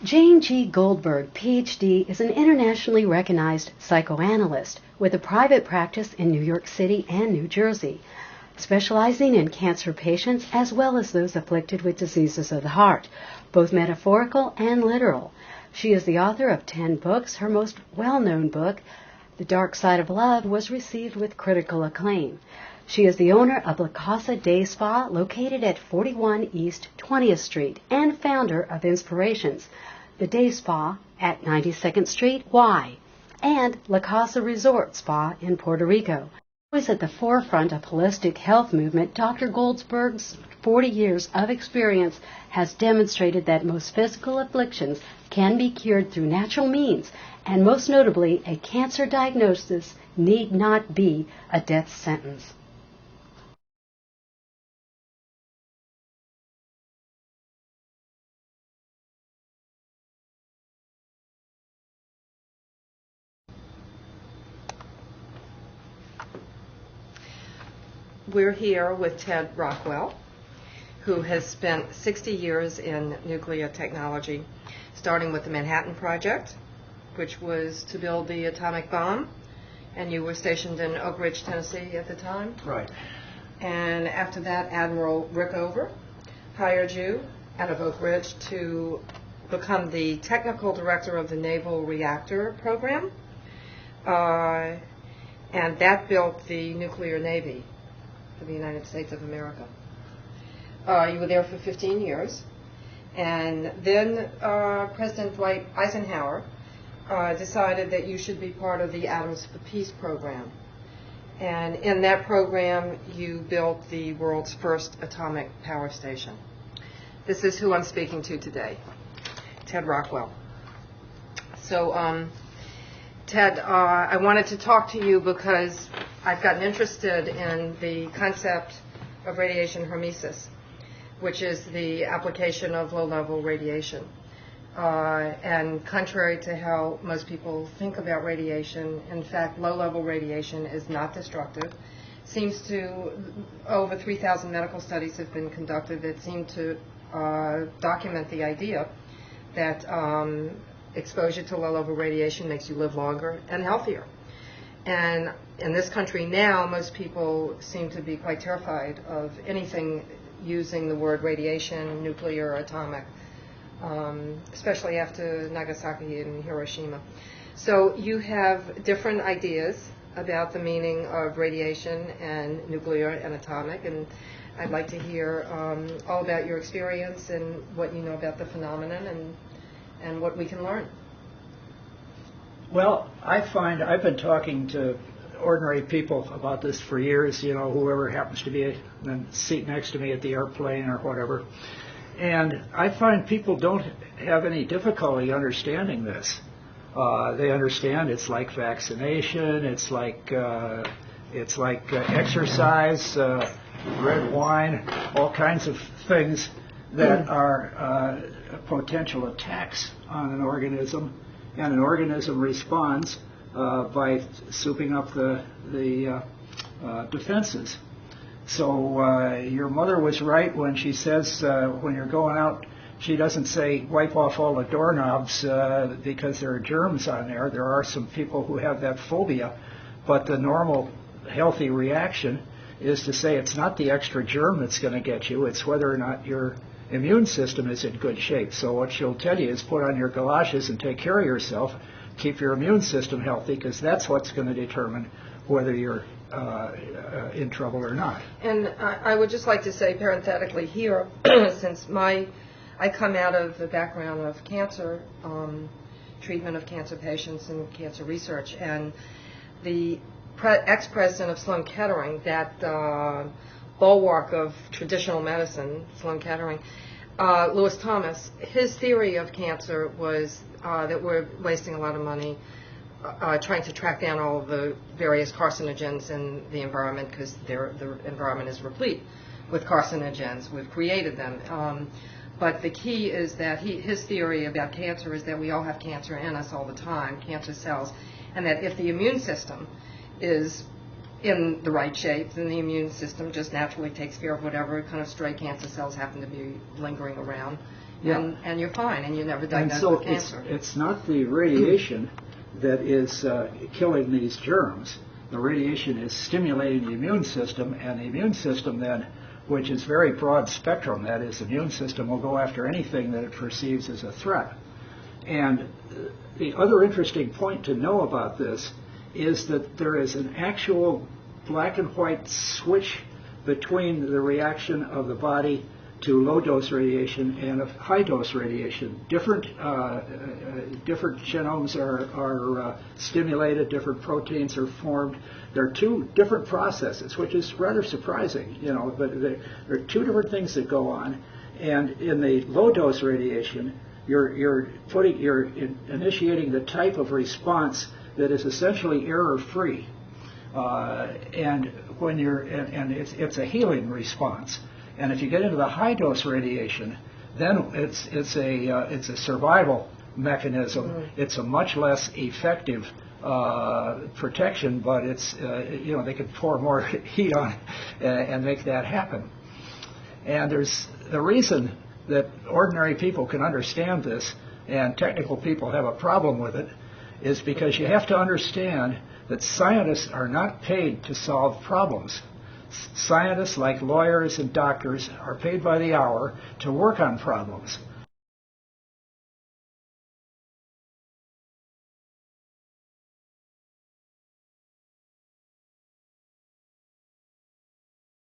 Jane G. Goldberg, Ph.D., is an internationally recognized psychoanalyst with a private practice in New York City and New Jersey, specializing in cancer patients as well as those afflicted with diseases of the heart, both metaphorical and literal. She is the author of 10 books. Her most well-known book, The Dark Side of Love, was received with critical acclaim. She is the owner of La Casa Day Spa, located at 41 East 20th Street, and founder of Inspirations, the Day Spa at 92nd Street, Y, and La Casa Resort Spa in Puerto Rico. Always at the forefront of holistic health movement, Dr. Goldberg's 40 years of experience has demonstrated that most physical afflictions can be cured through natural means, and most notably, a cancer diagnosis need not be a death sentence. We're here with Ted Rockwell, who has spent 60 years in nuclear technology, starting with the Manhattan Project, which was to build the atomic bomb, and you were stationed in Oak Ridge, Tennessee at the time. Right. And after that, Admiral Rickover hired you out of Oak Ridge to become the technical director of the Naval Reactor Program, and that built the nuclear navy for the United States of America. You were there for 15 years, and then President Dwight Eisenhower decided that you should be part of the Atoms for Peace program. And in that program, you built the world's first atomic power station. This is who I'm speaking to today, Ted Rockwell. So, Ted, I wanted to talk to you because I've gotten interested in the concept of radiation hormesis, which is the application of low-level radiation. And contrary to how most people think about radiation, in fact, low-level radiation is not destructive. Seems to, over 3,000 medical studies have been conducted that seem to document the idea that exposure to low-level radiation makes you live longer and healthier. And in this country now, most people seem to be quite terrified of anything using the word radiation, nuclear, or atomic, especially after Nagasaki and Hiroshima. So you have different ideas about the meaning of radiation and nuclear and atomic, and I'd like to hear all about your experience and what you know about the phenomenon and what we can learn. Well, I find I've been talking to ordinary people about this for years, you know, whoever happens to be in the seat next to me at the airplane or whatever. And I find people don't have any difficulty understanding this. They understand it's like vaccination, it's like exercise, red wine, all kinds of things that are potential attacks on an organism, and an organism responds by souping up the defenses. So your mother was right when she says when you're going out, she doesn't say wipe off all the doorknobs because there are germs on there. There are some people who have that phobia, but the normal healthy reaction is to say it's not the extra germ that's going to get you, it's whether or not your immune system is in good shape. So what she'll tell you is put on your galoshes and take care of yourself, keep your immune system healthy, because that's what's going to determine whether you're in trouble or not. And I would just like to say parenthetically here, since I come out of the background of cancer, treatment of cancer patients and cancer research, and the ex-president of Sloan Kettering, that bulwark of traditional medicine, Sloan Kettering, Lewis Thomas, his theory of cancer was that we're wasting a lot of money trying to track down all of the various carcinogens in the environment, because the environment is replete with carcinogens. We've created them. But the key is that his theory about cancer is that we all have cancer in us all the time, cancer cells, and that if the immune system is in the right shape, then the immune system just naturally takes care of whatever kind of stray cancer cells happen to be lingering around Yeah. and you're fine, and you're never And diagnosed so with cancer. it's not the radiation that is killing these germs. The radiation is stimulating the immune system, and the immune system then, which is very broad spectrum, that is, the immune system will go after anything that it perceives as a threat. And the other interesting point to know about this is that there is an actual black and white switch between the reaction of the body to low-dose radiation and of high-dose radiation. Different genomes are stimulated, different proteins are formed. There are two different processes, which is rather surprising, but there are two different things that go on. And in the low-dose radiation, you're initiating the type of response that is essentially error-free, and it's a healing response. And if you get into the high-dose radiation, then it's a survival mechanism. It's a much less effective protection, but they could pour more heat on it and make that happen. And there's the reason that ordinary people can understand this and technical people have a problem with it is because you have to understand that scientists are not paid to solve problems. Scientists, like lawyers and doctors, are paid by the hour to work on problems.